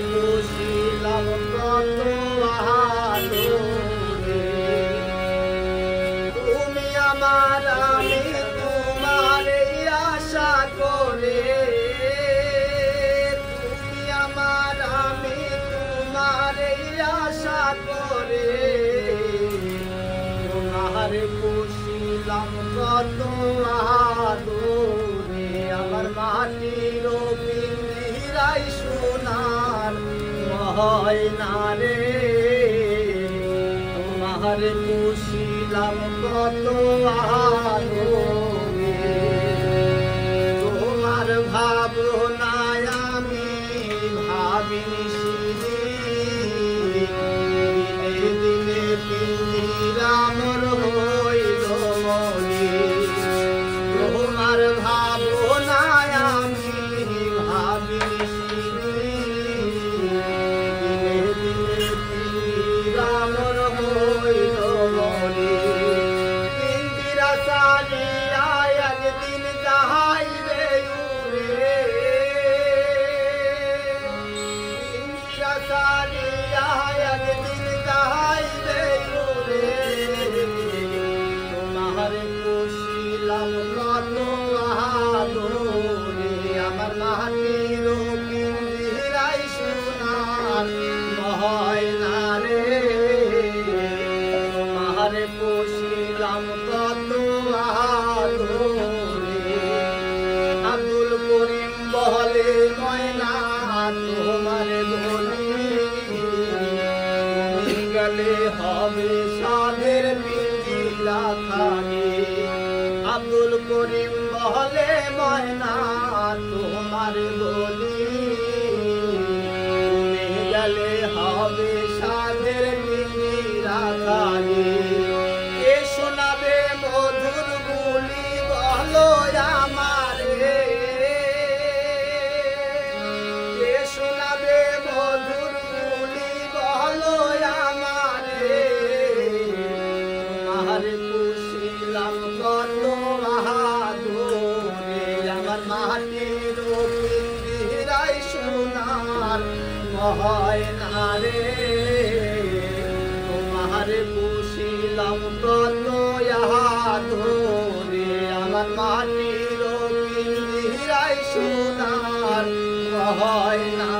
পুষিলাম কত আদরে, তুমি আমার আমি তোমার আশা করে, তুমি আমার আমি তোমার আশা করে, তোমার পুষিলাম কত আদরে। আমার মাটির পিঞ্জিরায় সোনার ময়না রে, তোমার পুষিলাম কত আদরে। তোমার ভাবনায় আমি ভাবিনি দিনে দিনে পিঞ্জিরা মোর হইল মনে, তোমার ভাবনায় আমি ভাবিনি দিনে দিনে পিঞ্জিরা মোর হইল মনে। পিঞ্জিরা সারিয়া একদিন যাইবে উড়ে, পিঞ্জিরা সারিয়া একদিন যাইবে উড়ে, তোমার পুষিলাম কত আদরে। আমার মাটির পিঞ্জিরায় সোনার ময়না রে, তোমার পুষিলাম কত আদরে। আব্দুল করিম বলে ময়না তোমার বলি, তুমি গেলে হবে সাধের পিঞ্জিরা খালি। আব্দুল করিম বলে ময়না তোমার বলি, তুমি গেলে হবে সাধের পিঞ্জিরা খালি। কে শোনাবে মধুর বুলি বলো আমারে, কে শোনাবে মধুর বুলি বলো আমারে। তোমার পুষিলাম কত আদরে, আমার মাটির পিঞ্জিরায় সোনার ময়না রে, তোমার পুষিলাম কত আদরে। আমার মাটির পিঞ্জিরায় সোনার ময়না